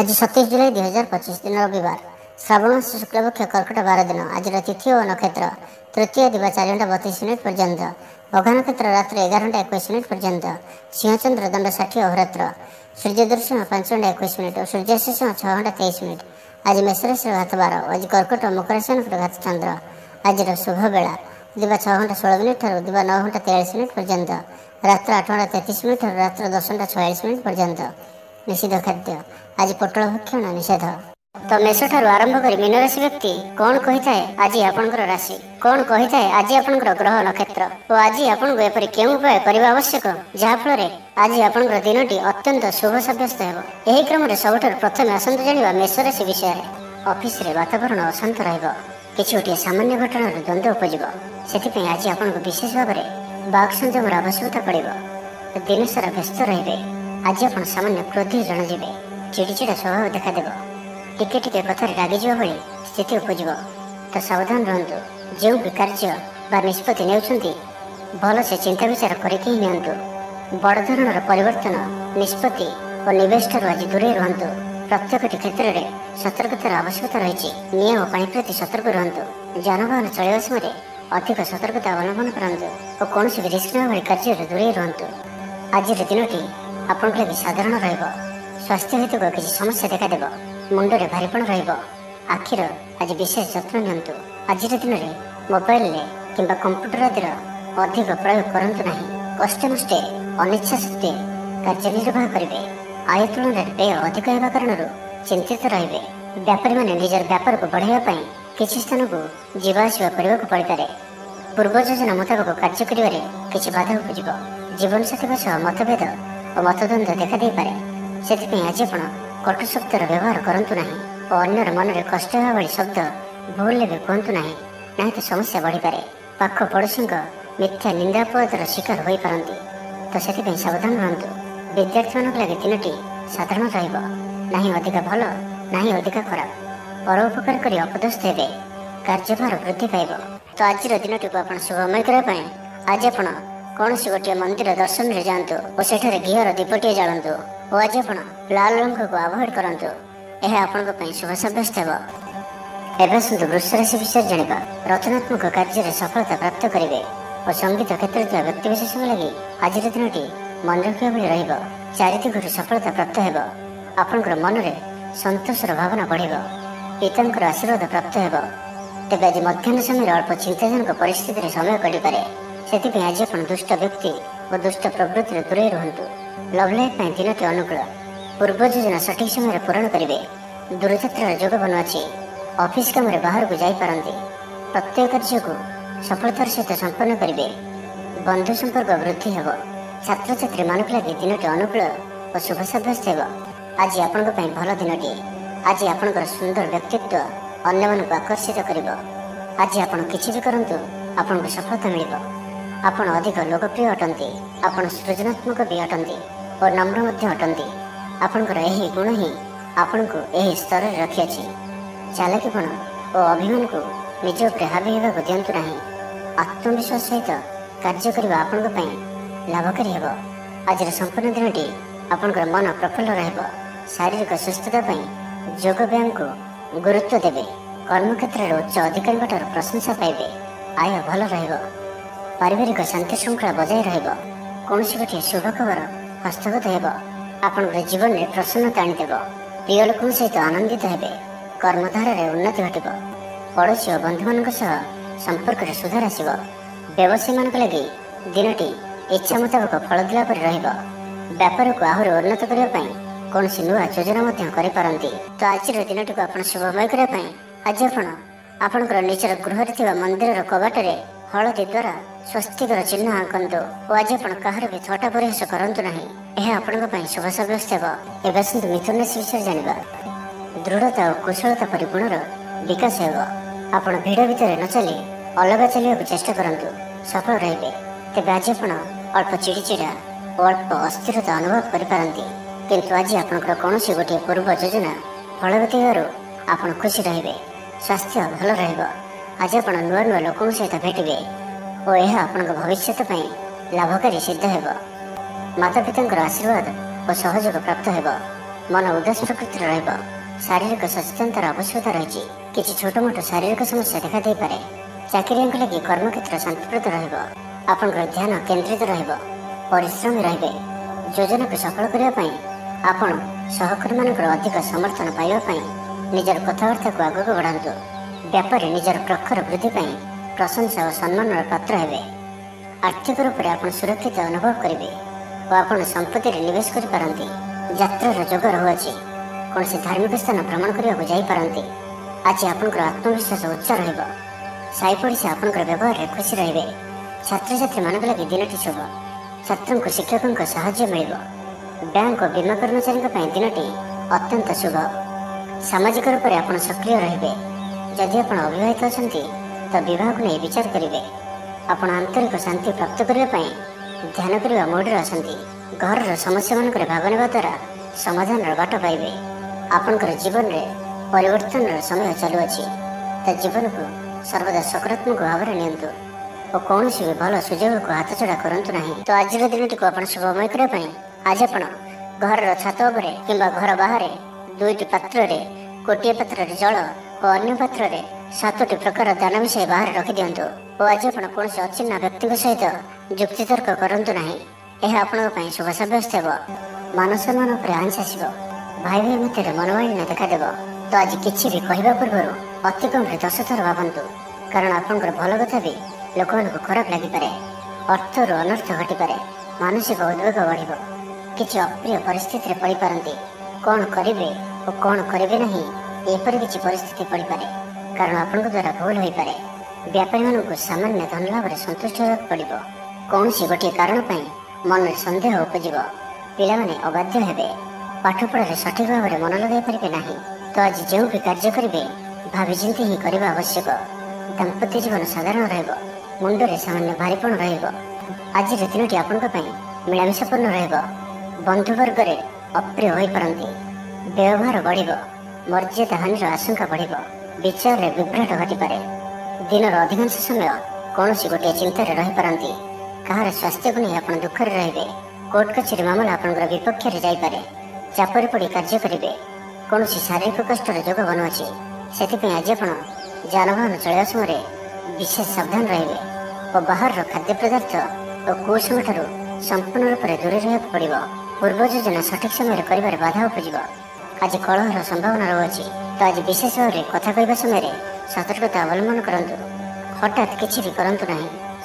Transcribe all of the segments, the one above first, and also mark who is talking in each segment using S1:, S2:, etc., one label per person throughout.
S1: आज 27 जुलाई 2025 दिन रविवार श्रावण मास शुक्लपक्ष कर्कट 12 दिन। आज तिथि और नक्षत्र तृतीय दिवा 4 घंटा 32 मिनिट पर्यंत, भगा नक्षत्र रात्र 11 घंटा 21 मिनिट पर्यंत, सिंहचंद्र दंड 60 अहोरात्र, सूर्य दर्शन 5 घंटा 21 मिनिट और सूर्यास्त 6 घंटा 23 मिनिट। आज मेष राशि घात 12, आज कर्कट और मकर राशि घात चंद्र। आज शुभ बेला दिवा 6 घंटा 16 मिनिट और दिवा 9 घंटा 43 मिनिट पर्यंत, रात्र 8 घंटा 33 मिनिट और रात्र 10 घंटा 46 मिनिट पर्यंत। निषिद्ध खाद्य आज पटल भक्षण निषेध। तो मेष ठारू आरंभ कर मीन राशि व्यक्ति कौन कही थाए आज आपनकर राशि, कौन कही थाए आज आपनकर ग्रह नक्षत्र और आज आपनको एपरि केउं उपाय करबा आवश्यक जहा फल आज आपनकर दिनटी अत्यंत शुभ साब्यस्त हेबो। एही क्रम रे सबठार प्रथमे आसंत जानिबा मेष राशि विषय रे। ऑफिस रे वातावरण अशांत रहइबो, किछि गोटे सामान्य घटना रे द्वंद्व उपजिबो, सेति आज आपनको विशेष भाव में बाक संयमर आवश्यकता पड़िबो। दिन सारा व्यस्त रहिबे, आज आप सामान्य क्रोधी जनाଯିबे, चिड़चिड़ा स्वभाव देखादेव, टिके टिके कथार रागिଯିबा भली स्थिति उपजिब। तो सावधान रहंतु, जो भी कार्य बा निष्पत्ति नेउछंती भल से चिंता विचार करके ही नियंतु। बड़ धरणर परिवर्तन निष्पत्ति और निवेश ठारू आज दूरे रहंतु। प्रत्येकटी क्षेत्र में सतर्कतार आवश्यकता रही। नियम और पानी प्रति सतर्क रहंतु। जानवाहन चलवा समय अधिक सतर्कता अवलंबन करंतु और कौन भी रिस्क न भली कार्य दूरे रहंतु। आज दिनटी आपन लगी साधारण रहिबो। स्वास्थ्य हेतु किसी समस्या देखादेव, मुंडरे भारीपण रहिबो। आखिर आज विशेष जत्न नियंतु। आज दिन में मोबाइल किंबा कंप्यूटर आदि अधिक प्रयोग करंतु नहीं। कष्टे मष्टे अनिच्छा सत्वे कार्य निर्वाह करेंगे। आय तुलन में व्यय अधिक होगा कारण चिंतित रहिबे। व्यापारी माने निजर व्यापार को बढ़ाइबा किसी स्थान को जीवा आसिबा करबाक पड़िपारे। पूर्व योजना मुताबक कार्य करिबारे किछि बाधा उपजिबो। जीवन साथी सह मतभेद और मतद्वंद देखा दे पारे। सेतिपई आज आपण कटु शब्दर व्यवहार करंतु नहीं और अन्यर मन में कष्ट हेबा भली शब्द भूल भी कहतु नहीं, नहीं तो समस्या बढ़ी पारे। पाख पड़ोशी मिथ्या निंदापदर शिकार हो पारती। तो सेतिपई सावधान रहंतु। विद्यार्थी मानक लगे दिनटी साधारण रहिबो, नहीं अधिक भल नहीं अधिक खराब। परोपकार करी अपदस्थ हेबे, कार्यभार वृद्धि पाइब। तो आज दिनटी को आपण शुभमय करने आज आपण कौन सी गोटे मंदिर दर्शन में जातु और सेठारे घीर दीपटे जालतु और आज आप लाल रंग को अवॉइड करंतु। यह आपण शुभ साब्यस्त हेब। एवं सुंदर वृष राशि विषय जाना। रचनात्मक कार्य सफलता प्राप्त करेंगे और संगीत क्षेत्र में व्यक्तिविशेष लगी आज दिनटी मन रखा भली रहिबो। चारिदिगरु सफलता प्राप्त हेब। आपनकर मन में संतोषर भावना बढ़िब। पितांकर आशीर्वाद प्राप्त हेब। तेज आज मध्याह्न समय अल्प चिंताजनक परिस्थिति समय कटि पारे। सेतिपई आज आपण दुष्ट व्यक्ति और दुष्ट प्रवृत्ति दूरे रहंतु। लव लाइफ दिनटी अनुकूल। पूर्व योजना सठिक समय पूरण करेंगे। दूरयात्रार जोग बनुआछि। ऑफिस काम बाहर को जाई पारंती। प्रत्येक कार्य को सफलतार सहित संपन्न करेंगे। बंधु संपर्क वृद्धि हेब। छात्र छात्री मानक लगे दिनटी अनुकूल और शुभ साब्यस्त हेब। आज आपण भल दिनटी। आज आपणकर सुंदर व्यक्तित्व अन्य मानक आकर्षित करिब। आज आपण किछि भी करंतु आपनको सफलता मिलिब। आपण अधिक लोकप्रिय अटंती। आपण सृजनात्मक भी अटंती और नम्र मध्य अटंती। आपणकर यही गुण ही आपनको यही स्तर में रखिअछि। चालाकीपण और अभिमान को निज उपर हावी होगा दिंतु नहीं। आत्मविश्वास सहित कार्य करने आपण लाभकारी हेब। आज संपूर्ण दिनटी आपणकर मन प्रफुल्ल रहिब। शारीरिक सुस्थता योग व्यायाम को गुरुत्व देवे। कर्मक्षेत्र में उच्च अधिकारी प्रशंसा पाइबे। आय भल रहिब। पारिवारिक शांति श्रृंखला बजाय रहिब। कौन गोटे शुभ खबर हस्तगत हेब। आपणकर जीवन में प्रसन्नता आनीदेव। प्रिय लोक सहित आनंदित हेबे। कर्मधारा रे उन्नति घटिब। पड़ोशी और बंधु मान संपर्क में सुधार आसिब। व्यवसायी मान लगी दिनटी इच्छा मुताबक फल दिला पर रहिब। व्यापार को आहरी उन्नत करने कौन नुआ योजना करें। तो आज दिनटी को आप शुभमय करने आज आपणकर निजर गृह मंदिर कबाटे हलदी द्वारा स्वस्तिकर चिन्ह आंकतु और आज आप कहार भी थटा परिहास करंतु नहीं। यह आपण शुभ साब्यस्त हेब। एवं सुंदर मिथुन राशि विषय जाना। दृढ़ता और कुशलता परि गुणर विकास हेब। आपण भिड़ भितर न चली अलग चलिया चेष्टा करंतु, सफल रहिबे। तेबे आज आपण अल्प चिड़चिड़ा और अल्प अस्थिरता अनुभव करिपारंती। किंतु आज आपणकर कौन गोटे पूर्व योजना फलवती होगारू आपण खुशी रहिबे। स्वास्थ्य भल रहिब। आज आप नुआ नुआ लोकों सहित भेटे और यह आपण भविष्य लाभकारी सिद्ध हेब। माता पिता आशीर्वाद और सहयोग प्राप्त हेब। मन उदास प्रकृतिर रहिब। शारीरिक सचेतनतार आवश्यकता रही। किसी छोट मोट शारीरिक समस्या देखा दे पारे। चाकरिया लगी कर्मक्षेत्र शांतिप्रद रहिब। आपनकर ध्यान केंद्रित रहिब। परिश्रमी रहिबे। योजना को सफल करने आपण सहकर्मी मानकर अधिक समर्थन पाइबा निजर कथबार्ता को आगक बढ़ातु। व्यापारी निजर प्रखर वृद्धि प्रशंसा और सम्मान पात्र हेबे। आर्थिक रूप से आप सुरक्षित अनुभव करेंगे और आप संपत्ति निवेश करें। यात्रार जोग रहुआछि। कौन से धार्मिक स्थान भ्रमण करने को जापारती। आज आपंकर आत्मविश्वास उच्च रहिब। साई पड़ोसी आपंकर व्यवहार में खुशी रहिबे। छात्र छात्री मान लगी दिनटी शुभ। छात्रों को शिक्षकों को साहाय्य मिल। बैंक और बीमा कर्मचारी दिनटी अत्यंत शुभ। सामाजिक रूप से आप सक्रिय रहिबे। जदि आप अविवाहित अच्छा तो विवाह को नहीं विचार करेंगे। आप आंतरिक शांति प्राप्त करने ध्यान करने मोड्रे आसती। घर समस्या मान भाग ने द्वारा समाधान बाट पाइबे। आपणकर जीवन में परिवर्तन समय चलुअछि। जीवन को सर्वदा सकारात्मक भाव में नियंतु और कौन भी भल सुजोग को हाथ छड़ा करूँ ना। तो आज दिन को आप शुभमय करने आज आप घर छात उपरे किंबा घर बाहर दुईटी पात्र गोटे पात्र जल और अन्य पात्र 7टी प्रकार दान विषय बाहर रखि दिंतु और आज आप कौन अचिन्ह व्यक्ति सहित जुक्तितर्क करूँ ना। यह आपण शुभ सब्यस्त हो। मान सम्मान पर आंच आसब। भाई भाई मध्य मनोमालिन्य देखादेव। तो आज किसी भी कहवा पूर्व अति कम 10 थर भावतु। कारण आपंकर भल कथा भी लोक मान खराब लगिपे। अर्थर अनर्थ घटीपे। मानसिक उद्वेग बढ़। किसी अप्रिय परिस्थिति पड़ पारती। कौन करेंगे और कौन करेंगे नहीं एपरी किसी परिस्थिति पड़ पारे। कारण आपण द्वारा भूल हो पारे। व्यापारी मानक सामान्य धन लाभ संतुष्ट होगा पड़ो। कौन सी गोटे कारण मन में सन्देह उपज। पिला माने अबाध्य हेबे। पाठपढ़ा सठिक भाव में मन लगे पारे ना। तो आज जो भी कार्य करेंगे भावी चिंती ही करने आवश्यक। दाम्पत्य जीवन साधारण रहिब। मुंडरे सामान्य भारीपण रहिब। आज दिनटी आपण मिलामिशापूर्ण रहिब। बंधुवर्ग अप्रिय हो पारती। व्यवहार बढ़। मर्यादा हानिर आशंका बढ़। विचार में विभ्राट घटीपे। दिनर अधिकांश समय कौन गोटे चिंतार रही पारती। कहार स्वास्थ्य को नहीं आप दुखर रे। कोर्ट कचेरी मामला आप विपक्ष जापे। चापर पड़ कार्य करेंगे। कौन शारीरिक कष्टर जोग बनुच्छे से आज आप जानवाहन चलवा समय विशेष सावधान रे और बाहर खाद्य पदार्थ और कुसंग ठार संपूर्ण रूप से दूरे रहा पड़ो। पूर्व योजना सठिक समय कर बाधा उपज। आज कलहर संभावना रही। तो आज विशेष भाव में कथा कहवा समय सतर्कता अवलम्बन करूँ। हठात किसी भी करूँ ना।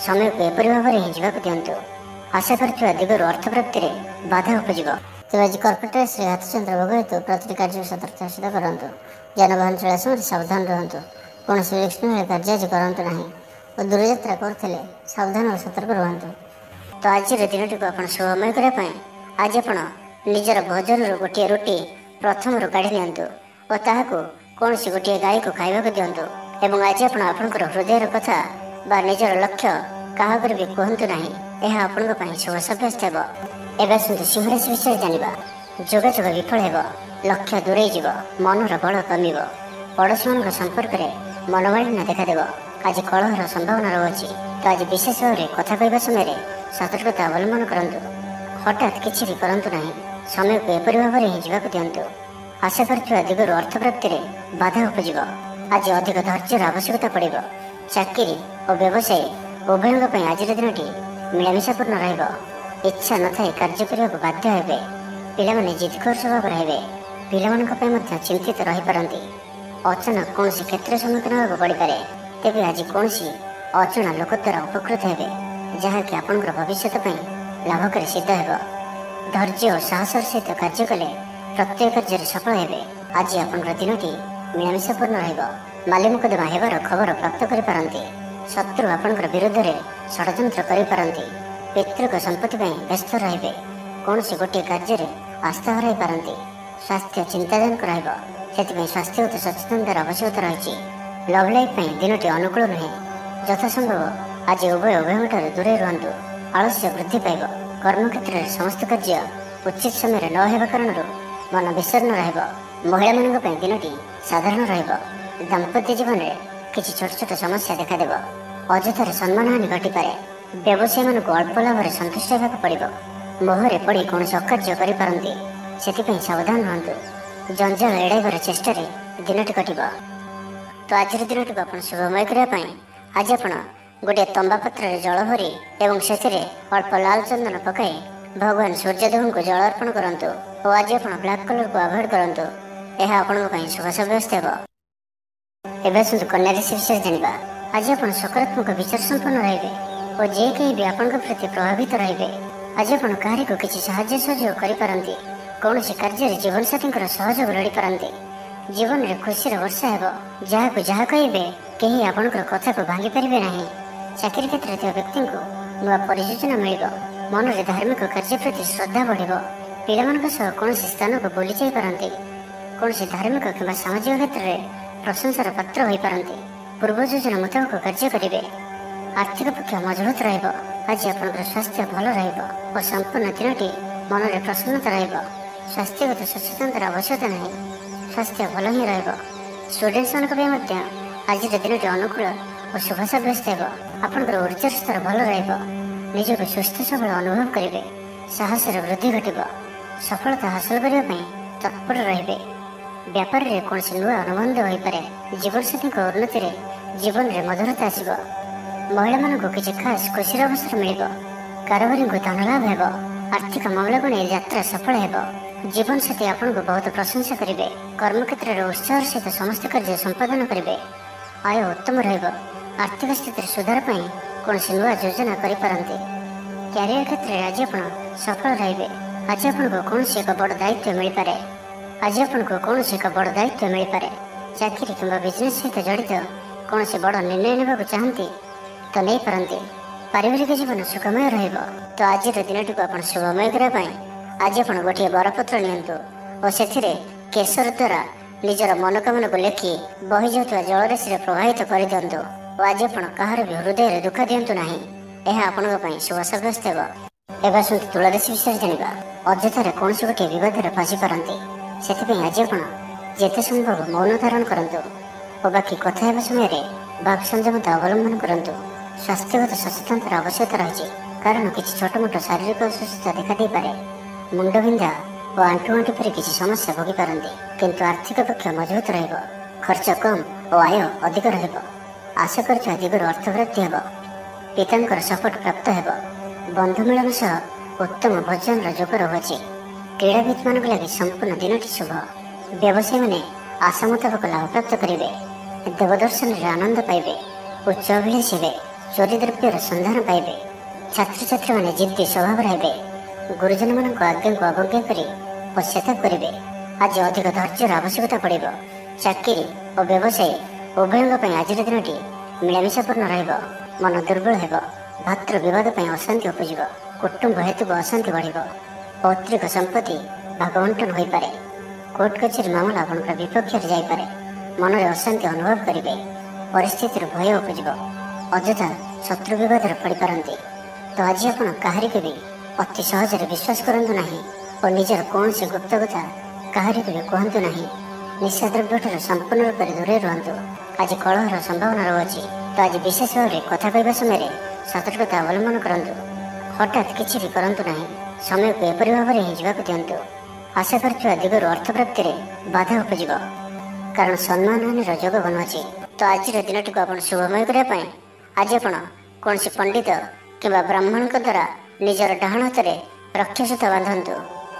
S1: समय को एपरी भाव में ही जावाक दिंतु। आशा कर दिगरू अर्थ प्राप्ति बाधा उपज। तेज आज कर्कट श्री हाथचंद्र भोग हेतु प्रति कार्य सतर्कता सहित करूँ। जानवाहन चला समय सावधान रुहतु। कौन विलक्षण कार्य आज करूँ ना और दूरयात्रा करते सावधान और सतर्क रुहतु। तो आज दिन को आप शुभमय करने आज आप निजर भोजन गोटे रोटी प्रथम काढ़ी नियंतु और ताहाको कौन गोटे गाई को खाइबा दिंतु। एवं आज आपणकर हृदय कथा बा निजर लक्ष्य क्या भी कहतु ना। यह आपण शुभ सब्यस्त हो। एवं सुनते सिंह राशि विषय जाना। जोगाजोग विफल हो। लक्ष्य दूरे जीव। मनर बल कम। पड़ोशी मान संपर्क में मनोमालिन्य देखादेव। आज कलहर संभावना रही। तो आज विशेष भाव में कथा कहवा समय सतर्कता अवलम्बन करूँ। हठात किसी भी करूँ ना। समय को एपरी भाव में ही जावाक दिंतु। आशा कर दिगरू अर्थ प्राप्ति बाधा उपज। आज अधिक धैर्यर आवश्यकता पड़ो। चाकरी और व्यवसाय उभयों आज दिनटी मिलामिशापूर्ण रहिब। इच्छा न थाई कार्य करने को बाध्य हेबे। पिला माने जिदखोर स्वभाव रहिबे। पिलामानक पय मध्य चिंतित रही पारंती। अचानक कौन क्षेत्र सम्मुखीन होगा पड़ पारे। तेज आज कौन अजणा लोक द्वारा उपकृत हेबे जहाँकि आपंकर भविष्य लाभकारी सिद्ध हो। धैर्य और साहसर सहित कार्य कले प्रत्येक कार्य सफल हेबे। आज आपंकर दिनटी मिलामिशापूर्ण रहिब। माली मुकदमा हेबार खबर प्राप्त करि पारंती। शत्रु आपंकर विरुद्ध में षड्यंत्र करि पारंती। पितृक संपत्ति व्यस्त रहिबे। कौन गोटे कार्य आस्था हराई पारंती। स्वास्थ्य चिंताजनक रहिब। से स्वास्थ्यगत सचेतनतार आवश्यकता रही। लव लाइफ दिनटी अनुकूल नुहे। यथासंभव आज उभय दूरे रुहतु। आलस्य वृद्धि पाइब। कर्मक्षेत्र में समस्त कार्य उचित समय न होगा कारण मन विषर्ण रहिब। महिला मान दिनटी साधारण रहिब। दाम्पत्य जीवन में किसी छोट छोट समस्या देखादेव। अजथार सम्मान हानि घटीपे। व्यवसायी मान अल्प लाभ में संतुष्ट होगा पड़ो। मोहरे पड़ कौन अकार्य करें ସେଥିପାଇଁ ସାବଧାନ ରୁହନ୍ତୁ। ଜଞ୍ଜାଳ ଏଡ଼ାଇବାର ଚେଷ୍ଟାରେ ଦିନଟି କଟିବ। ତ ଆଜିର ଦିନଟିକୁ ଆପଣ ଶୁଭମୟ କରିବା ପାଇଁ ଆଜି ଆପଣ ଗୋଟିଏ ତମ୍ବା ପାତ୍ରରେ ଜଳ ଭରି ଏବଂ ସେଥିରେ ଅଳ୍ପ ଲାଲ ଚନ୍ଦନ ପକାଇ ଭଗବାନ ସୂର୍ଯ୍ୟଦେବଙ୍କୁ ଜଳ ଅର୍ପଣ କରନ୍ତୁ ଓ ଆଜି ଆପଣ ବ୍ଲାକ୍ କଲରକୁ ଆଭଏଡ୍ କରନ୍ତୁ। ଏହା ଆପଣଙ୍କ ପାଇଁ ଶୁଭ ସାବ୍ୟସ୍ତ ହେବ। ଏବେ ଆସନ୍ତୁ କନ୍ୟା ରାଶି ବିଷୟରେ ଜାଣିବା। ଆଜି ଆପଣ ସକାରାତ୍ମକ ବିଚାର ସମ୍ପନ୍ନ ରହିବେ ଓ ଯେ କେହି ବି ଆପଣଙ୍କ ପ୍ରତି ପ୍ରଭାବିତ ରହିବେ। ଆଜି ଆପଣ କାହାରିକୁ କିଛି ସାହାଯ୍ୟ ସହଯୋଗ କରିପାରନ୍ତି। କୌଣସି କାର୍ଯ୍ୟରେ ଜୀବନସାଥୀଙ୍କର ସହଯୋଗ ଲୋଡ଼ିପାରନ୍ତି। ଜୀବନରେ ଖୁସିର ବର୍ଷା ହେବ। ଯାହାକୁ ଯାହା କହିବେ କେହି ଆପଣଙ୍କର କଥାକୁ ଭାଙ୍ଗି ପାରିବେ ନାହିଁ। ଚାକିରି କ୍ଷେତ୍ରରେ ଥିବା ବ୍ୟକ୍ତିଙ୍କୁ ନୂଆ ପରିଯୋଜନା ମିଳିବ। ମନରେ ଧାର୍ମିକ କାର୍ଯ୍ୟ ପ୍ରତି ଶ୍ରଦ୍ଧା ବଢ଼ିବ। ପିଲାମାନଙ୍କ ସହ କୌଣସି ସ୍ଥାନକୁ ବୁଲି ଯାଇପାରନ୍ତି। କୌଣସି ଧାର୍ମିକ କିମ୍ବା ସାମାଜିକ କ୍ଷେତ୍ରରେ ପ୍ରଶଂସାର ପାତ୍ର ହୋଇପାରନ୍ତି। ପୂର୍ବ ଯୋଜନା ମୁତାବକ କାର୍ଯ୍ୟ କରିବେ। ଆର୍ଥିକ ପକ୍ଷ ମଜବୁତ ରହିବ। ଆଜି ଆପଣଙ୍କର ସ୍ୱାସ୍ଥ୍ୟ ଭଲ ରହିବ ଓ ସମ୍ପୂର୍ଣ୍ଣ ଦିନଟି ମନରେ ପ୍ରସନ୍ନତା ରହିବ। ସ୍ୱାସ୍ଥ୍ୟଗତ ସଚେତନତାର ଆବଶ୍ୟକତା ନାହିଁ। ସ୍ୱାସ୍ଥ୍ୟ ଭଲ ହିଁ ରହିବ। ଷ୍ଟୁଡେଣ୍ଟମାନଙ୍କ ପାଇଁ ମଧ୍ୟ ଆଜିର ଦିନଟି ଅନୁକୂଳ ଓ ଶୁଭ ସାବ୍ୟସ୍ତ ହେବ। ଆପଣଙ୍କର ଉର୍ଜାର ସ୍ତର ଭଲ ରହିବ। ନିଜକୁ ସୁସ୍ଥ ସବଳ ଅନୁଭବ କରିବେ। ସାହସର ବୃଦ୍ଧି ଘଟିବ। ସଫଳତା ହାସଲ କରିବା ପାଇଁ ତତ୍ପର ରହିବେ। ବ୍ୟାପାରରେ କୌଣସି ନୂଆ ଅନୁବନ୍ଧ ହୋଇପାରେ। ଜୀବନସାଥୀଙ୍କ ଉନ୍ନତିରେ ଜୀବନରେ ମଧୁରତା ଆସିବ। ମହିଳାମାନଙ୍କୁ କିଛି ଖାସ୍ ଖୁସିର ଅବସର ମିଳିବ। କାରବାରୀଙ୍କୁ ଧନ ଲାଭ ହେବ। ଆର୍ଥିକ ମାମଲାକୁ ନେଇ ଯାତ୍ରା ସଫଳ ହେବ। ଜୀବନସାଥୀ ଆପଣଙ୍କୁ ବହୁତ ପ୍ରଶଂସା କରିବେ। କର୍ମକ୍ଷେତ୍ରରେ ଉତ୍ସାହର ସହିତ ସମସ୍ତ କାର୍ଯ୍ୟ ସମ୍ପାଦନ କରିବେ। ଆୟ ଉତ୍ତମ ରହିବ। ଆର୍ଥିକ ସ୍ଥିତିରେ ସୁଧାର ପାଇଁ କୌଣସି ନୂଆ ଯୋଜନା କରିପାରନ୍ତି। କ୍ୟାରିୟର କ୍ଷେତ୍ରରେ ଆଜି ଆପଣ ସଫଳ ରହିବେ। ଆଜି ଆପଣଙ୍କୁ କୌଣସି ଏକ ବଡ଼ ଦାୟିତ୍ୱ ମିଳିପାରେ। ଚାକିରି କିମ୍ବା ବିଜନେସ୍ ସହିତ ଜଡ଼ିତ କୌଣସି ବଡ଼ ନିର୍ଣ୍ଣୟ ନେବାକୁ ଚାହାନ୍ତି ତ ନେଇପାରନ୍ତି। ପାରିବାରିକ ଜୀବନ ସୁଖମୟ ରହିବ। ତ ଆଜିର ଦିନଟିକୁ ଆପଣ ଶୁଭମୟ କରିବା ପାଇଁ ଆଜି ଆପଣ ଗୋଟିଏ ବରପତ୍ର ନିଅନ୍ତୁ ଓ ସେଥିରେ କେଶର ଦ୍ୱାରା ନିଜର ମନୋକାମନାକୁ ଲେଖି ବହିଯାଉଥିବା ଜଳରାଶିରେ ପ୍ରବାହିତ କରିଦିଅନ୍ତୁ ଓ ଆଜି ଆପଣ କାହାର ବି ହୃଦୟରେ ଦୁଃଖ ଦିଅନ୍ତୁ ନାହିଁ। ଏହା ଆପଣଙ୍କ ପାଇଁ ଶୁଭ ସାବ୍ୟସ୍ତ ହେବ। ଏବେ ଆସନ୍ତୁ ତୁଳା ରାଶି ବିଷୟରେ ଜାଣିବା। ଅଯଥାରେ କୌଣସି ଗୋଟିଏ ବିବାଦରେ ଫସି ପାରନ୍ତି। ସେଥିପାଇଁ ଆଜି ଆପଣ ଯେତେ ସମ୍ଭବ ମୌନ ଧାରଣ କରନ୍ତୁ ଓ ବାକି କଥା ହେବା ସମୟରେ ବାକ୍ ସଂଯମତା ଅବଲମ୍ବନ କରନ୍ତୁ। ସ୍ୱାସ୍ଥ୍ୟଗତ ସଚେତନତାର ଆବଶ୍ୟକତା ରହିଛି, କାରଣ କିଛି ଛୋଟମୋଟ ଶାରୀରିକ ଅସୁସ୍ଥତା ଦେଖାଦେଇପାରେ। ମୁଣ୍ଡବିନ୍ଧା ଓ ଆଣ୍ଠୁଗଣ୍ଠି ପରି କିଛି ସମସ୍ୟା ଭୋଗିପାରନ୍ତି, କିନ୍ତୁ ଆର୍ଥିକ ପକ୍ଷ ମଜବୁତ ରହିବ। ଖର୍ଚ୍ଚ କମ୍ ଓ ଆୟ ଅଧିକ ରହିବ। ଆଶା କରୁଥିବା ଦିଗରୁ ଅର୍ଥପ୍ରାପ୍ତି ହେବ। ପିତାଙ୍କର ସପୋର୍ଟ ପ୍ରାପ୍ତ ହେବ। ବନ୍ଧୁ ମିଳନ ସହ ଉତ୍ତମ ଭୋଜନର ଯୋଗ ରହୁଅଛି। କ୍ରୀଡ଼ାବିତମାନଙ୍କ ଲାଗି ସମ୍ପୂର୍ଣ୍ଣ ଦିନଟି ଶୁଭ। ବ୍ୟବସାୟୀମାନେ ଆଶା ମୁତାବକ ଲାଭପ୍ରାପ୍ତ କରିବେ। ଦେବଦର୍ଶନରେ ଆନନ୍ଦ ପାଇବେ। ଉଚ୍ଚ ଅଭିଳାଷୀ ହେବେ। ଚୋରି ଦ୍ରବ୍ୟର ସନ୍ଧାନ ପାଇବେ। ଛାତ୍ରଛାତ୍ରୀମାନେ ଜିଦ୍ଦି ସ୍ୱଭାବର ହେବେ। ଗୁରୁଜନମାନଙ୍କ ଆଜ୍ଞାକୁ ଅବଜ୍ଞା କରି ପଶ୍ଚାତାପ କରିବେ। ଆଜି ଅଧିକ ଧୈର୍ଯ୍ୟର ଆବଶ୍ୟକତା ପଡ଼ିବ। ଚାକିରି ଓ ବ୍ୟବସାୟୀ ଉଭୟଙ୍କ ପାଇଁ ଆଜିର ଦିନଟି ମିଳାମିଶାପୂର୍ଣ୍ଣ ରହିବ। ମନ ଦୁର୍ବଳ ହେବ। ଭାତୃ ବିବାଦ ପାଇଁ ଅଶାନ୍ତି ଉପୁଜିବ। କୁଟୁମ୍ବ ହେତୁକୁ ଅଶାନ୍ତି ବଢ଼ିବ। ପୈତୃକ ସମ୍ପତ୍ତି ଭାଗବଣ୍ଟନ ହୋଇପାରେ। କୋର୍ଟ କଚେରୀ ମାମଲା ଆପଣଙ୍କର ବିପକ୍ଷରେ ଯାଇପାରେ। ମନରେ ଅଶାନ୍ତି ଅନୁଭବ କରିବେ। ପରିସ୍ଥିତିରୁ ଭୟ ଉପୁଜିବ। ଅଯଥା ଶତ୍ରୁ ବିବାଦରେ ପଡ଼ିପାରନ୍ତି। ତ ଆଜି ଆପଣ କାହାରିକୁ ବି ଅତି ସହଜରେ ବିଶ୍ୱାସ କରନ୍ତୁ ନାହିଁ ଓ ନିଜର କୌଣସି ଗୁପ୍ତ କଥା କାହାରିକୁ ବି କୁହନ୍ତୁ ନାହିଁ। ନିଶାଦ୍ରବ୍ୟଠାରୁ ସମ୍ପୂର୍ଣ୍ଣ ରୂପରେ ଦୂରେଇ ରୁହନ୍ତୁ। ଆଜି କଳହର ସମ୍ଭାବନା ରହୁଅଛି, ତ ଆଜି ବିଶେଷ ଭାବରେ କଥା କହିବା ସମୟରେ ସତର୍କତା ଅବଲମ୍ବନ କରନ୍ତୁ। ହଠାତ୍ କିଛି ବି କରନ୍ତୁ ନାହିଁ। ସମୟକୁ ଏପରି ଭାବରେ ହିଁ ଯିବାକୁ ଦିଅନ୍ତୁ। ଆଶା କରୁଥିବା ଦିଗରୁ ଅର୍ଥପ୍ରାପ୍ତିରେ ବାଧା ଉପୁଜିବ, କାରଣ ସମ୍ମାନହାନିର ଯୋଗ ବନୁଅଛି। ତ ଆଜିର ଦିନଟିକୁ ଆପଣ ଶୁଭମୟ କରିବା ପାଇଁ ଆଜି ଆପଣ କୌଣସି ପଣ୍ଡିତ କିମ୍ବା ବ୍ରାହ୍ମଣଙ୍କ ଦ୍ୱାରା ନିଜର ଡାହାଣ ହାତରେ ରକ୍ଷାସୂତା ବାନ୍ଧନ୍ତୁ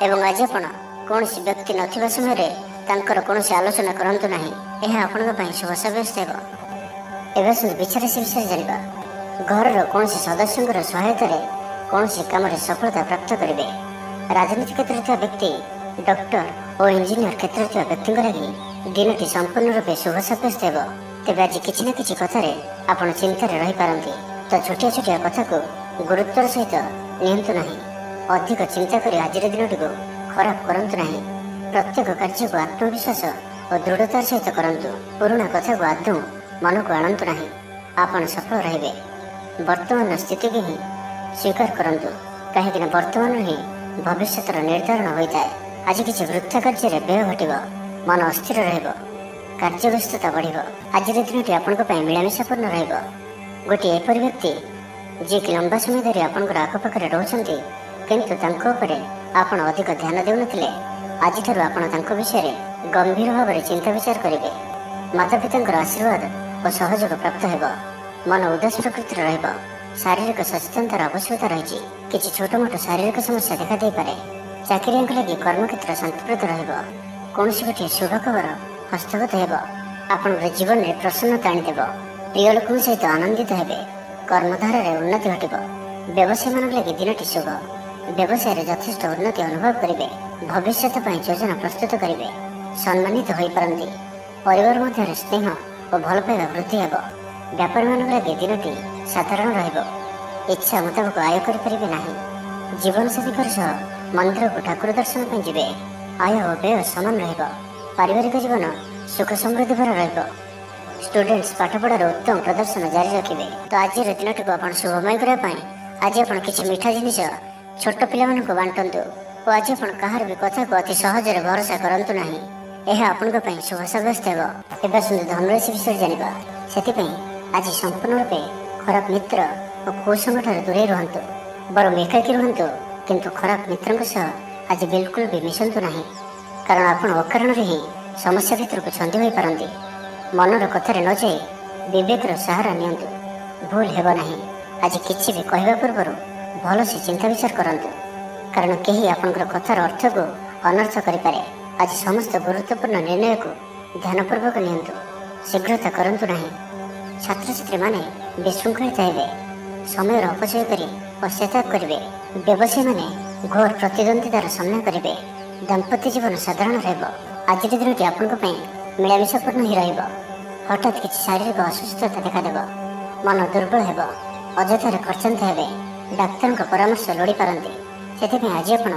S1: ଏବଂ ଆଜି ଆପଣ କୌଣସି ବ୍ୟକ୍ତି ନଥିବା ସମୟରେ ତାଙ୍କର କୌଣସି ଆଲୋଚନା କରନ୍ତୁ ନାହିଁ। ଏହା ଆପଣଙ୍କ ପାଇଁ ଶୁଭ ସାବ୍ୟସ୍ତ ହେବ। ଏବେ ଆସନ୍ତୁ ବିଚାର ରାଶି ବିଷୟରେ ଜାଣିବା। ଘରର କୌଣସି ସଦସ୍ୟଙ୍କର ସହାୟତାରେ କୌଣସି କାମରେ ସଫଳତା ପ୍ରାପ୍ତ କରିବେ। ରାଜନୀତି କ୍ଷେତ୍ରରେ ଥିବା ବ୍ୟକ୍ତି, ଡକ୍ଟର ଓ ଇଞ୍ଜିନିୟର କ୍ଷେତ୍ରରେ ଥିବା ବ୍ୟକ୍ତିଙ୍କ ଲାଗି ଦିନଟି ସମ୍ପୂର୍ଣ୍ଣ ରୂପେ ଶୁଭ ସାବ୍ୟସ୍ତ ହେବ। ତେବେ ଆଜି କିଛି ନା କିଛି କଥାରେ ଆପଣ ଚିନ୍ତାରେ ରହିପାରନ୍ତି, ତ ଛୋଟିଆ ଛୋଟିଆ କଥାକୁ ଗୁରୁତ୍ୱର ସହିତ ନିଅନ୍ତୁ ନାହିଁ। ଅଧିକ ଚିନ୍ତା କରି ଆଜିର ଦିନଟିକୁ ଖରାପ କରନ୍ତୁ ନାହିଁ। ପ୍ରତ୍ୟେକ କାର୍ଯ୍ୟକୁ ଆତ୍ମବିଶ୍ୱାସ ଓ ଦୃଢ଼ତାର ସହିତ କରନ୍ତୁ। ପୁରୁଣା କଥାକୁ ଆଦୌ ମନକୁ ଆଣନ୍ତୁ ନାହିଁ। ଆପଣ ସଫଳ ରହିବେ। ବର୍ତ୍ତମାନର ସ୍ଥିତିକୁ ହିଁ ସ୍ୱୀକାର କରନ୍ତୁ, କାହିଁକିନା ବର୍ତ୍ତମାନରୁ ହିଁ ଭବିଷ୍ୟତର ନିର୍ଦ୍ଧାରଣ ହୋଇଥାଏ। ଆଜି କିଛି ବୃଥା କାର୍ଯ୍ୟରେ ବ୍ୟୟ ଘଟିବ। ମନ ଅସ୍ଥିର ରହିବ। କାର୍ଯ୍ୟବ୍ୟସ୍ତତା ବଢ଼ିବ। ଆଜିର ଦିନଟି ଆପଣଙ୍କ ପାଇଁ ମିଳାମିଶାପୂର୍ଣ୍ଣ ରହିବ। ଗୋଟିଏ ଏପରି ବ୍ୟକ୍ତି ଯିଏକି ଲମ୍ବା ସମୟ ଧରି ଆପଣଙ୍କର ଆଖପାଖରେ ରହୁଛନ୍ତି, କିନ୍ତୁ ତାଙ୍କ ଉପରେ ଆପଣ ଅଧିକ ଧ୍ୟାନ ଦେଉନଥିଲେ, ଆଜିଠାରୁ ଆପଣ ତାଙ୍କ ବିଷୟରେ ଗମ୍ଭୀର ଭାବରେ ଚିନ୍ତା ବିଚାର କରିବେ। ମାତାପିତାଙ୍କର ଆଶୀର୍ବାଦ ଓ ସହଯୋଗ ପ୍ରାପ୍ତ ହେବ। ମନ ଉଦାସ ପ୍ରକୃତିର ରହିବ। ଶାରୀରିକ ସଚେତନତାର ଆବଶ୍ୟକତା ରହିଛି। କିଛି ଛୋଟମୋଟ ଶାରୀରିକ ସମସ୍ୟା ଦେଖାଦେଇପାରେ। ଚାକିରିଆଙ୍କ ଲାଗି କର୍ମକ୍ଷେତ୍ର ଶାନ୍ତିପ୍ରଦ ରହିବ। କୌଣସି ଗୋଟିଏ ଶୁଭ ଖବର ହସ୍ତଗତ ହେବ। ଆପଣଙ୍କର ଜୀବନରେ ପ୍ରସନ୍ନତା ଆଣିଦେବ। ପ୍ରିୟ ଲୋକଙ୍କ ସହିତ ଆନନ୍ଦିତ ହେବେ। କର୍ମଧାରାରେ ଉନ୍ନତି ଘଟିବ। ବ୍ୟବସାୟୀମାନଙ୍କ ଲାଗି ଦିନଟି ଶୁଭ। ବ୍ୟବସାୟରେ ଯଥେଷ୍ଟ ଉନ୍ନତି ଅନୁଭବ କରିବେ। ଭବିଷ୍ୟତ ପାଇଁ ଯୋଜନା ପ୍ରସ୍ତୁତ କରିବେ। ସମ୍ମାନିତ ହୋଇପାରନ୍ତି। ପରିବାର ମଧ୍ୟରେ ସ୍ନେହ ଓ ଭଲ ପାଇବା ବୃଦ୍ଧି ହେବ। ବ୍ୟାପାରୀମାନଙ୍କ ଲାଗି ଦିନଟି ସାଧାରଣ ରହିବ। ଇଚ୍ଛା ମୁତାବକ ଆୟ କରିପାରିବେ ନାହିଁ। ଜୀବନସାଥୀଙ୍କ ସହ ମନ୍ଦିରକୁ ଠାକୁର ଦର୍ଶନ ପାଇଁ ଯିବେ। ଆୟ ଓ ବ୍ୟୟ ସମାନ ରହିବ। ପାରିବାରିକ ଜୀବନ ସୁଖ ସମୃଦ୍ଧି ଭରା ରହିବ। ଷ୍ଟୁଡେଣ୍ଟସ୍ ପାଠପଢ଼ାର ଉତ୍ତମ ପ୍ରଦର୍ଶନ ଜାରି ରଖିବେ। ତ ଆଜିର ଦିନଟିକୁ ଆପଣ ଶୁଭମୟ କରିବା ପାଇଁ ଆଜି ଆପଣ କିଛି ମିଠା ଜିନିଷ ଛୋଟ ପିଲାମାନଙ୍କୁ ବାଣ୍ଟନ୍ତୁ ଓ ଆଜି ଆପଣ କାହାର ବି କଥାକୁ ଅତି ସହଜରେ ଭରସା କରନ୍ତୁ ନାହିଁ। ଏହା ଆପଣଙ୍କ ପାଇଁ ଶୁଭ ସାବ୍ୟସ୍ତ ହେବ। ଏବେ ଆସନ୍ତୁ ଧନରାଶି ବିଷୟରେ ଜାଣିବା। ସେଥିପାଇଁ ଆଜି ସମ୍ପୂର୍ଣ୍ଣ ରୂପେ ଖରାପ ମିତ୍ର ଓ କୁସଙ୍ଗଠାରୁ ଦୂରେଇ ରୁହନ୍ତୁ। ବରଂ ଏକାକୀ ରୁହନ୍ତୁ, କିନ୍ତୁ ଖରାପ ମିତ୍ରଙ୍କ ସହ ଆଜି ବିଲକୁଲ ବି ମିଶନ୍ତୁ ନାହିଁ। କାରଣ ଆପଣ ଅକାରଣରେ ହିଁ ସମସ୍ୟା ଭିତରକୁ ଛନ୍ଦି ହୋଇପାରନ୍ତି। ମନର କଥାରେ ନ ଯାଇ ବିବେକର ସାହାରା ନିଅନ୍ତୁ। ଭୁଲ ହେବ ନାହିଁ। ଆଜି କିଛି ବି କହିବା ପୂର୍ବରୁ ଭଲସେ ଚିନ୍ତା ବିଚାର କରନ୍ତୁ। କାରଣ କେହି ଆପଣଙ୍କର କଥାର ଅର୍ଥକୁ ଅନର୍ଥ କରିପାରେ। ଆଜି ସମସ୍ତ ଗୁରୁତ୍ୱପୂର୍ଣ୍ଣ ନିର୍ଣ୍ଣୟକୁ ଧ୍ୟାନପୂର୍ବକ ନିଅନ୍ତୁ। ଶୀଘ୍ରତା କରନ୍ତୁ ନାହିଁ। ଛାତ୍ରଛାତ୍ରୀମାନେ ବିଶୃଙ୍ଖଳିତ ହେବେ। ସମୟର ଅପଚୟ କରି ପଶ୍ଚାତାପ କରିବେ। ବ୍ୟବସାୟୀମାନେ ଘୋର ପ୍ରତିଦ୍ୱନ୍ଦିତାର ସାମ୍ନା କରିବେ। ଦାମ୍ପତ୍ୟ ଜୀବନ ସାଧାରଣ ରହିବ। ଆଜିର ଦିନଟି ଆପଣଙ୍କ ପାଇଁ ମିଳାମିଶାପୂର୍ଣ୍ଣ ହିଁ ରହିବ। ହଠାତ୍ କିଛି ଶାରୀରିକ ଅସୁସ୍ଥତା ଦେଖାଦେବ। ମନ ଦୁର୍ବଳ ହେବ। ଅଯଥାରେ ଖର୍ଚ୍ଚାନ୍ତ ହେବେ। ଡାକ୍ତରଙ୍କ ପରାମର୍ଶ ଲୋଡ଼ିପାରନ୍ତି। ସେଥିପାଇଁ ଆଜି ଆପଣ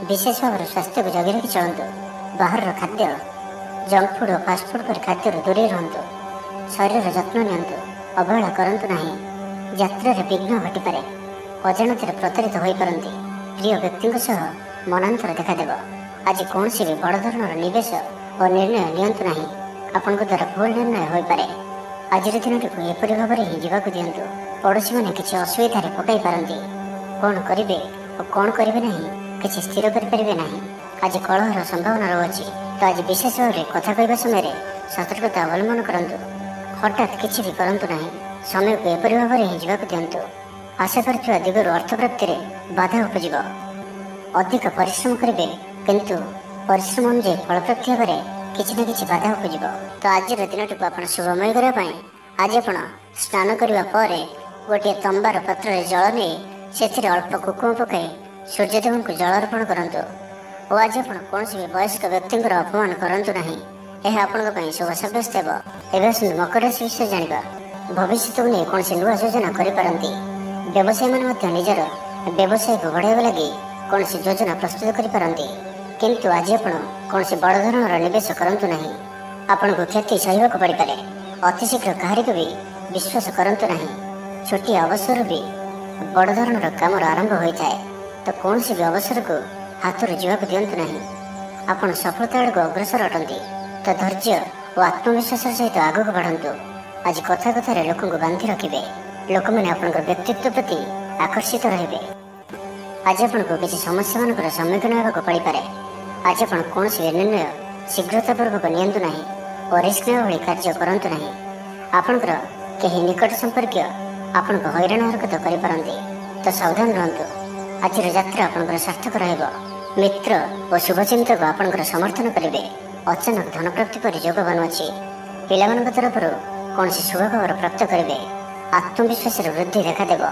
S1: ବିଶେଷ ଭାବରେ ସ୍ୱାସ୍ଥ୍ୟକୁ ଜଗି ରଖି ଚଳନ୍ତୁ। ବାହାରର ଖାଦ୍ୟ, ଜଙ୍କ ଫୁଡ୍ ଓ ଫାଷ୍ଟଫୁଡ୍ ପରି ଖାଦ୍ୟରୁ ଦୂରେଇ ରୁହନ୍ତୁ। ଶରୀରର ଯତ୍ନ ନିଅନ୍ତୁ। ଅବହେଳା କରନ୍ତୁ ନାହିଁ। ଯାତ୍ରାରେ ବିଘ୍ନ ଘଟିପାରେ। ଅଜାଣତରେ ପ୍ରତାରିତ ହୋଇପାରନ୍ତି। ପ୍ରିୟ ବ୍ୟକ୍ତିଙ୍କ ସହ ମନାନ୍ତର ଦେଖାଦେବ। ଆଜି କୌଣସି ବି ବଡ଼ ଧରଣର ନିବେଶ ଓ ନିର୍ଣ୍ଣୟ ନିଅନ୍ତୁ ନାହିଁ। ଆପଣଙ୍କ ଦ୍ୱାରା ଭୁଲ ନିର୍ଣ୍ଣୟ ହୋଇପାରେ। ଆଜିର ଦିନଟିକୁ ଏପରି ଭାବରେ ହିଁ ଯିବାକୁ ଦିଅନ୍ତୁ। ପଡ଼ୋଶୀମାନେ କିଛି ଅସୁବିଧାରେ ପକାଇ ପାରନ୍ତି। କ'ଣ କରିବେ ଓ କ'ଣ କରିବେ ନାହିଁ କିଛି ସ୍ଥିର କରିପାରିବେ ନାହିଁ। ଆଜି କଳହର ସମ୍ଭାବନା ରହୁଅଛି। ତ ଆଜି ବିଶେଷ ଭାବରେ କଥା କହିବା ସମୟରେ ସତର୍କତା ଅବଲମ୍ବନ କରନ୍ତୁ। ହଠାତ୍ କିଛି ବି କରନ୍ତୁ ନାହିଁ। ସମୟକୁ ଏପରି ଭାବରେ ହିଁ ଯିବାକୁ ଦିଅନ୍ତୁ। ଆଶା କରିଥିବା ଦିଗରୁ ଅର୍ଥ ପ୍ରାପ୍ତିରେ ବାଧା ଉପୁଜିବ। ଅଧିକ ପରିଶ୍ରମ କରିବେ, କିନ୍ତୁ ପରିଶ୍ରମ ଅନୁଯାୟୀ ଫଳପ୍ରାପ୍ତି ହେବାରେ କିଛି ନା କିଛି ବାଧା ଉପୁଜିବ। ତ ଆଜିର ଦିନଟିକୁ ଆପଣ ଶୁଭମୟ କରିବା ପାଇଁ ଆଜି ଆପଣ ସ୍ନାନ କରିବା ପରେ ଗୋଟିଏ ତମ୍ବାର ପାତ୍ରରେ ଜଳ ନେଇ ସେଥିରେ ଅଳ୍ପ କୁକୁମ ପକାଇ ସୂର୍ଯ୍ୟଦେବଙ୍କୁ ଜଳ ଅର୍ପଣ କରନ୍ତୁ। ଓ ଆଜି ଆପଣ କୌଣସି ବି ବୟସ୍କ ବ୍ୟକ୍ତିଙ୍କର ଅପମାନ କରନ୍ତୁ ନାହିଁ। ଏହା ଆପଣଙ୍କ ପାଇଁ ଶୁଭ ସାବ୍ୟସ୍ତ ହେବ। ଏବେ ଆସନ୍ତୁ ମକର ରାଶି ବିଷୟରେ ଜାଣିବା। ଭବିଷ୍ୟତକୁ ନେଇ କୌଣସି ନୂଆ ଯୋଜନା କରିପାରନ୍ତି। ବ୍ୟବସାୟୀମାନେ ମଧ୍ୟ ନିଜର ବ୍ୟବସାୟକୁ ବଢ଼ାଇବା ଲାଗି କୌଣସି ଯୋଜନା ପ୍ରସ୍ତୁତ କରିପାରନ୍ତି। କିନ୍ତୁ ଆଜି ଆପଣ କୌଣସି ବଡ଼ ଧରଣର ନିବେଶ କରନ୍ତୁ ନାହିଁ। ଆପଣଙ୍କୁ କ୍ଷତି ସହିବାକୁ ପଡ଼ିପାରେ। ଅତି ଶୀଘ୍ର କାହାରିକୁ ବି ବିଶ୍ୱାସ କରନ୍ତୁ ନାହିଁ। ଛୋଟିଆ ଅବସରରୁ ବି ବଡ଼ ଧରଣର କାମର ଆରମ୍ଭ ହୋଇଥାଏ। ତ କୌଣସି ବି ଅବସରକୁ ହାତରୁ ଯିବାକୁ ଦିଅନ୍ତୁ ନାହିଁ। ଆପଣ ସଫଳତା ଆଡ଼କୁ ଅଗ୍ରସର ଅଟନ୍ତି। ତ ଧୈର୍ଯ୍ୟ ଓ ଆତ୍ମବିଶ୍ୱାସର ସହିତ ଆଗକୁ ବଢ଼ନ୍ତୁ। ଆଜି କଥା କଥାରେ ଲୋକଙ୍କୁ ବାନ୍ଧି ରଖିବେ। ଲୋକମାନେ ଆପଣଙ୍କ ବ୍ୟକ୍ତିତ୍ୱ ପ୍ରତି ଆକର୍ଷିତ ରହିବେ। ଆଜି ଆପଣଙ୍କୁ କିଛି ସମସ୍ୟାମାନଙ୍କର ସମ୍ମୁଖୀନ ହେବାକୁ ପଡ଼ିପାରେ। ଆଜି ଆପଣ କୌଣସି ନିର୍ଣ୍ଣୟ ଶୀଘ୍ରତାପୂର୍ବକ ନିଅନ୍ତୁ ନାହିଁ ଓ ରିସ୍କ ନେବା ଭଳି କାର୍ଯ୍ୟ କରନ୍ତୁ ନାହିଁ। ଆପଣଙ୍କର କେହି ନିକଟ ସମ୍ପର୍କୀୟ ଆପଣଙ୍କୁ ହଇରାଣ ହରକତ କରିପାରନ୍ତି। ତ ସାବଧାନ ରୁହନ୍ତୁ। ଆଜିର ଯାତ୍ରା ଆପଣଙ୍କର ସାର୍ଥକ ରହିବ। ମିତ୍ର ଓ ଶୁଭଚିନ୍ତକ ଆପଣଙ୍କର ସମର୍ଥନ କରିବେ। ଅଚାନକ ଧନପ୍ରାପ୍ତି ପରି ଯୋଗ ବନୁଅଛି। ପିଲାମାନଙ୍କ ତରଫରୁ କୌଣସି ଶୁଭ ଖବର ପ୍ରାପ୍ତ କରିବେ। ଆତ୍ମବିଶ୍ୱାସରେ ବୃଦ୍ଧି ଦେଖାଦେବ।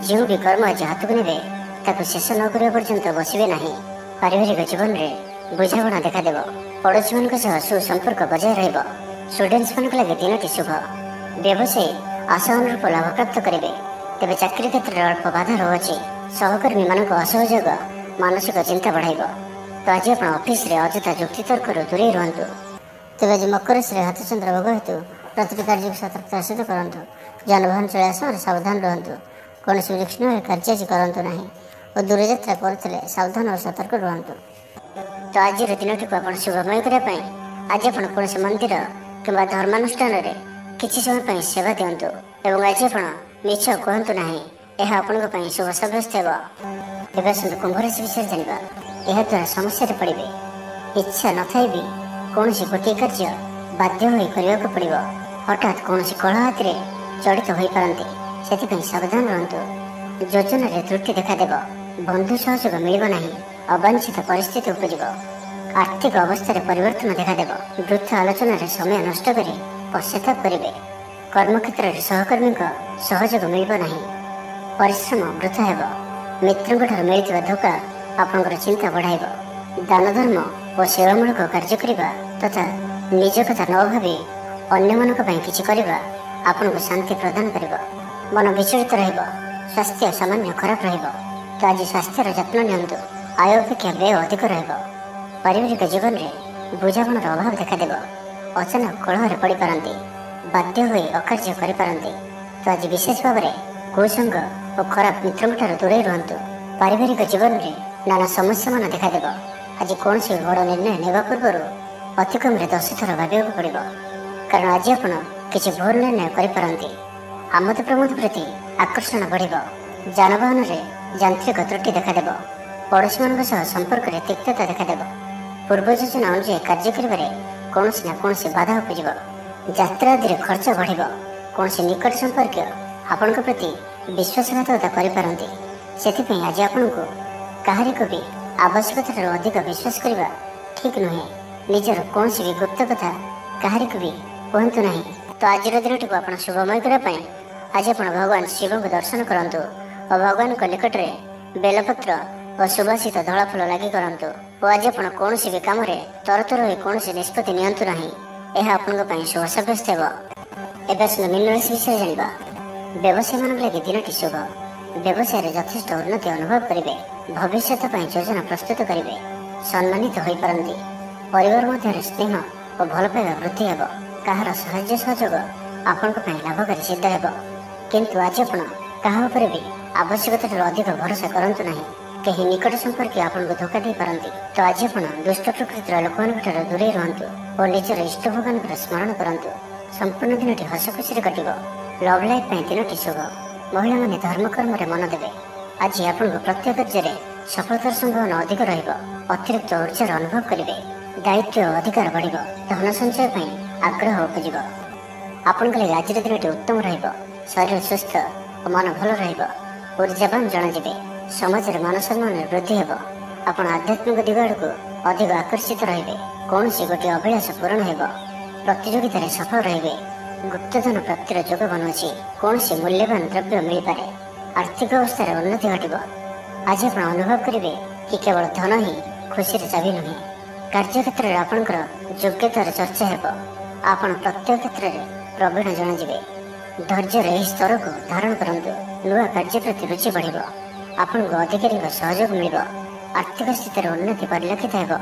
S1: ଯେଉଁ ବି କର୍ମ ଆଜି ହାତକୁ ନେବେ ତାକୁ ଶେଷ ନ କରିବା ପର୍ଯ୍ୟନ୍ତ ବସିବେ ନାହିଁ। ପାରିବାରିକ ଜୀବନରେ ବୁଝାମଣା ଦେଖାଦେବ। ପଡ଼ୋଶୀମାନଙ୍କ ସହ ସୁସମ୍ପର୍କ ବଜାୟ ରହିବ। ଷ୍ଟୁଡେଣ୍ଟସ୍ମାନଙ୍କ ଲାଗି ଦିନଟି ଶୁଭ। ବ୍ୟବସାୟୀ ଆଶା ଅନୁରୂପ ଲାଭପ୍ରାପ୍ତ କରିବେ। ତେବେ ଚାକିରି କ୍ଷେତ୍ରରେ ଅଳ୍ପ ବାଧା ରହୁଅଛି। ସହକର୍ମୀମାନଙ୍କ ଅସହଯୋଗ ମାନସିକ ଚିନ୍ତା ବଢ଼ାଇବ। ତ ଆଜି ଆପଣ ଅଫିସରେ ଅଯଥା ଯୁକ୍ତିତର୍କରୁ ଦୂରେଇ ରୁହନ୍ତୁ। ତେବେ ଆଜି ମକର ରାଶିରେ ହାତଚନ୍ଦ୍ର ଭୋଗ ହେତୁ ପ୍ରତିଟି କାର୍ଯ୍ୟକୁ ସତର୍କତାର ସହିତ କରନ୍ତୁ। ଯାନବାହନ ଚଳାଇବା ସମୟରେ ସାବଧାନ ରୁହନ୍ତୁ। କୌଣସି ରିସ୍କ ନେବାରେ କାର୍ଯ୍ୟ ଆଜି କରନ୍ତୁ ନାହିଁ ଓ ଦୂରଯାତ୍ରା କରୁଥିଲେ ସାବଧାନ ଓ ସତର୍କ ରୁହନ୍ତୁ। ତ ଆଜିର ଦିନଟିକୁ ଆପଣ ଶୁଭମୟ କରିବା ପାଇଁ ଆଜି ଆପଣ କୌଣସି ମନ୍ଦିର କିମ୍ବା ଧର୍ମାନୁଷ୍ଠାନରେ କିଛି ସମୟ ପାଇଁ ସେବା ଦିଅନ୍ତୁ ଏବଂ ଆଜି ଆପଣ ମିଛ କୁହନ୍ତୁ ନାହିଁ। ଏହା ଆପଣଙ୍କ ପାଇଁ ଶୁଭ ସାବ୍ୟସ୍ତ ହେବ। ଏବେ ଆସନ୍ତୁ କୁମ୍ଭ ରାଶି ବିଷୟରେ ଜାଣିବା। ଏହାଦ୍ୱାରା ସମସ୍ୟାରେ ପଡ଼ିବେ। ଇଚ୍ଛା ନଥାଇ ବି କୌଣସି ଗୋଟିଏ କାର୍ଯ୍ୟ ବାଧ୍ୟ ହୋଇ କରିବାକୁ ପଡ଼ିବ। ହଠାତ୍ କୌଣସି କଳହ ହାତିରେ ଜଡ଼ିତ ହୋଇପାରନ୍ତି। ସେଥିପାଇଁ ସାବଧାନ ରୁହନ୍ତୁ। ଯୋଜନାରେ ତ୍ରୁଟି ଦେଖାଦେବ। ବନ୍ଧୁ ସହଯୋଗ ମିଳିବ ନାହିଁ। ଅବାଞ୍ଛିତ ପରିସ୍ଥିତି ଉପୁଜିବ। ଆର୍ଥିକ ଅବସ୍ଥାରେ ପରିବର୍ତ୍ତନ ଦେଖାଦେବ। ବୃଥା ଆଲୋଚନାରେ ସମୟ ନଷ୍ଟ କରି ପଶ୍ଚାତାପ କରିବେ। କର୍ମକ୍ଷେତ୍ରରେ ସହକର୍ମୀଙ୍କ ସହଯୋଗ ମିଳିବ ନାହିଁ। ପରିଶ୍ରମ ବୃଥା ହେବ। ମିତ୍ରଙ୍କଠାରୁ ମିଳିଥିବା ଧୋକା ଆପଣଙ୍କର ଚିନ୍ତା ବଢ଼ାଇବ। ଦାନ ଧର୍ମ ଓ ସେବାମୂଳକ କାର୍ଯ୍ୟ କରିବା ତଥା ନିଜ କଥା ନ ଭାବି ଅନ୍ୟମାନଙ୍କ ପାଇଁ କିଛି କରିବା ଆପଣଙ୍କୁ ଶାନ୍ତି ପ୍ରଦାନ କରିବ। ମନ ବିଚଳିତ ରହିବ। ସ୍ୱାସ୍ଥ୍ୟ ସାମାନ୍ୟ ଖରାପ ରହିବ। ତ ଆଜି ସ୍ୱାସ୍ଥ୍ୟର ଯତ୍ନ ନିଅନ୍ତୁ। ଆୟ ଅପେକ୍ଷା ବ୍ୟୟ ଅଧିକ ରହିବ। ପାରିବାରିକ ଜୀବନରେ ବୁଝାମଣାର ଅଭାବ ଦେଖାଦେବ। ଅଚାନକ କଳହରେ ପଡ଼ିପାରନ୍ତି। ବାଧ୍ୟ ହୋଇ ଅକାର୍ଯ୍ୟ କରିପାରନ୍ତି। ତ ଆଜି ବିଶେଷ ଭାବରେ କୁସଙ୍ଗ ଓ ଖରାପ ମିତ୍ରଙ୍କଠାରୁ ଦୂରେଇ ରୁହନ୍ତୁ। ପାରିବାରିକ ଜୀବନରେ ନାନା ସମସ୍ୟାମାନ ଦେଖାଦେବ। ଆଜି କୌଣସି ବଡ଼ ନିର୍ଣ୍ଣୟ ନେବା ପୂର୍ବରୁ ଅତି କମରେ 10 ଥର ଭାବିବାକୁ ପଡ଼ିବ। କାରଣ ଆଜି ଆପଣ କିଛି ଭୁଲ ନିର୍ଣ୍ଣୟ କରିପାରନ୍ତି। ଆମୋଦ ପ୍ରମୋଦ ପ୍ରତି ଆକର୍ଷଣ ବଢ଼ିବ। ଯାନବାହନରେ ଯାନ୍ତ୍ରିକ ତ୍ରୁଟି ଦେଖାଦେବ। ପଡ଼ୋଶୀମାନଙ୍କ ସହ ସମ୍ପର୍କରେ ତିକ୍ତତା ଦେଖାଦେବ। ପୂର୍ବ ଯୋଜନା ଅନୁଯାୟୀ କାର୍ଯ୍ୟ କରିବାରେ କୌଣସି ନା କୌଣସି ବାଧା ଉପୁଜିବ। ଯାତ୍ରା ଆଦିରେ ଖର୍ଚ୍ଚ ବଢ଼ିବ। କୌଣସି ନିକଟ ସମ୍ପର୍କୀୟ ଆପଣଙ୍କ ପ୍ରତି ବିଶ୍ୱାସଘାତକତା କରିପାରନ୍ତି। ସେଥିପାଇଁ ଆଜି ଆପଣଙ୍କୁ କାହାରିକୁ ବି ଆବଶ୍ୟକତାଠାରୁ ଅଧିକ ବିଶ୍ୱାସ କରିବା ଠିକ୍ ନୁହେଁ। ନିଜର କୌଣସି ବି ଗୁପ୍ତ କଥା କାହାରିକୁ ବି କୁହନ୍ତୁ ନାହିଁ। ତ ଆଜିର ଦିନଟିକୁ ଆପଣ ଶୁଭମୟ କରିବା ପାଇଁ ଆଜି ଆପଣ ଭଗବାନ ଶିବଙ୍କୁ ଦର୍ଶନ କରନ୍ତୁ ଓ ଭଗବାନଙ୍କ ନିକଟରେ ବେଲପତ୍ର ଓ ସୁବାସିତ ଧଳା ଫୁଲ ଲାଗି କରନ୍ତୁ। ଓ ଆଜି ଆପଣ କୌଣସି ବି କାମରେ ତରତର ହୋଇ କୌଣସି ନିଷ୍ପତ୍ତି ନିଅନ୍ତୁ ନାହିଁ। ଏହା ଆପଣଙ୍କ ପାଇଁ ଶୁଭ ସାବ୍ୟସ୍ତ ହେବ। ଏବେ ଆସନ୍ତୁ ମୀନ ରାଶି ବିଷୟରେ ଜାଣିବା। ବ୍ୟବସାୟୀମାନଙ୍କ ଲାଗି ଦିନଟି ଶୁଭ। ବ୍ୟବସାୟରେ ଯଥେଷ୍ଟ ଉନ୍ନତି ଅନୁଭବ କରିବେ। ଭବିଷ୍ୟତ ପାଇଁ ଯୋଜନା ପ୍ରସ୍ତୁତ କରିବେ। ସମ୍ମାନିତ ହୋଇପାରନ୍ତି। ପରିବାର ମଧ୍ୟରେ ସ୍ନେହ ଓ ଭଲ ପାଇବା ବୃଦ୍ଧି ହେବ। କାହାର ସାହାଯ୍ୟ ସହଯୋଗ ଆପଣଙ୍କ ପାଇଁ ଲାଭକାରୀ ସିଦ୍ଧ ହେବ। କିନ୍ତୁ ଆଜି ଆପଣ କାହା ଉପରେ ବି ଆବଶ୍ୟକତାଠାରୁ ଅଧିକ ଭରସା କରନ୍ତୁ ନାହିଁ। କେହି ନିକଟ ସମ୍ପର୍କୀୟ ଆପଣଙ୍କୁ ଧୋକା ଦେଇପାରନ୍ତି। ତ ଆଜି ଆପଣ ଦୁଷ୍ଟ ପ୍ରକୃତିର ଲୋକମାନଙ୍କଠାରୁ ଦୂରେଇ ରୁହନ୍ତୁ ଓ ନିଜର ଇଷ୍ଟ ଭଗବାନଙ୍କର ସ୍ମରଣ କରନ୍ତୁ। ସମ୍ପୂର୍ଣ୍ଣ ଦିନଟି ହସ ଖୁସିରେ କଟିବ। ଲଭ୍ ଲାଇଫ୍ ପାଇଁ ଦିନଟି ଶୁଭ। ମହିଳାମାନେ ଧର୍ମକର୍ମରେ ମନ ଦେବେ। ଆଜି ଆପଣଙ୍କୁ ପ୍ରତ୍ୟେକ କାର୍ଯ୍ୟରେ ସଫଳତାର ସମ୍ଭାବନା ଅଧିକ ରହିବ। ଅତିରିକ୍ତ ଉର୍ଜାର ଅନୁଭବ କରିବେ। ଦାୟିତ୍ୱ ଓ ଅଧିକାର ବଢ଼ିବ। ଧନ ସଞ୍ଚୟ ପାଇଁ ଆଗ୍ରହ ଉପୁଜିବ। ଆପଣଙ୍କ ଲାଗି ଆଜିର ଦିନଟି ଉତ୍ତମ ରହିବ। ଶରୀର ସୁସ୍ଥ ଓ ମନ ଭଲ ରହିବ। ଉର୍ଜାବାନ ଜଣାଯିବେ। ସମାଜରେ ମାନ ସମ୍ମାନରେ ବୃଦ୍ଧି ହେବ। ଆପଣ ଆଧ୍ୟାତ୍ମିକ ଦିଗ ଆଡ଼କୁ ଅଧିକ ଆକର୍ଷିତ ରହିବେ। କୌଣସି ଗୋଟିଏ ଅଭିଳାଷ ପୂରଣ ହେବ। ପ୍ରତିଯୋଗିତାରେ ସଫଳ ରହିବେ। ଗୁପ୍ତଧନ ପ୍ରାପ୍ତିର ଯୋଗ ବନୁଅଛି। କୌଣସି ମୂଲ୍ୟବାନ ଦ୍ରବ୍ୟ ମିଳିପାରେ। ଆର୍ଥିକ ଅବସ୍ଥାରେ ଉନ୍ନତି ଘଟିବ। ଆଜି ଆପଣ ଅନୁଭବ କରିବେ କି କେବଳ ଧନ ହିଁ ଖୁସିର ଚାବି ନୁହେଁ। କାର୍ଯ୍ୟକ୍ଷେତ୍ରରେ ଆପଣଙ୍କର ଯୋଗ୍ୟତାର ଚର୍ଚ୍ଚା ହେବ। ଆପଣ ପ୍ରତ୍ୟେକ କ୍ଷେତ୍ରରେ ପ୍ରବୀଣ ଜଣାଯିବେ। ଧୈର୍ଯ୍ୟର ଏହି ସ୍ତରକୁ ଧାରଣ କରନ୍ତୁ। ନୂଆ କାର୍ଯ୍ୟ ପ୍ରତି ରୁଚି ବଢ଼ିବ। ଆପଣଙ୍କୁ ଅଧିକାରୀଙ୍କ ସହଯୋଗ ମିଳିବ। ଆର୍ଥିକ ସ୍ଥିତିରେ ଉନ୍ନତି ପରିଲକ୍ଷିତ ହେବ।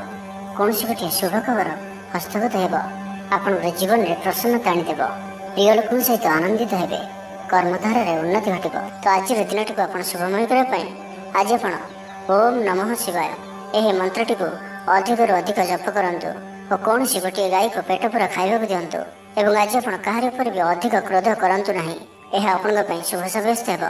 S1: କୌଣସି ଗୋଟିଏ ଶୁଭ ଖବର ହସ୍ତଗତ ହେବ। ଆପଣଙ୍କର ଜୀବନରେ ପ୍ରସନ୍ନତା ଆଣିଦେବ। ପ୍ରିୟ ଲୋକଙ୍କ ସହିତ ଆନନ୍ଦିତ ହେବେ। କର୍ମଧାରାରେ ଉନ୍ନତି ଘଟିବ। ତ ଆଜିର ଦିନଟିକୁ ଆପଣ ଶୁଭମୟ କରିବା ପାଇଁ ଆଜି ଆପଣ ଓମ୍ ନମଃ ଶିବାୟ ଏହି ମନ୍ତ୍ରଟିକୁ ଅଧିକରୁ ଅଧିକ ଜପ କରନ୍ତୁ ଓ କୌଣସି ଗୋଟିଏ ଗାଈକୁ ପେଟ ପୂରା ଖାଇବାକୁ ଦିଅନ୍ତୁ। ଏବଂ ଆଜି ଆପଣ କାହାରି ଉପରେ ବି ଅଧିକ କ୍ରୋଧ କରନ୍ତୁ ନାହିଁ। ଏହା ଆପଣଙ୍କ ପାଇଁ ଶୁଭ ସାବ୍ୟସ୍ତ ହେବ।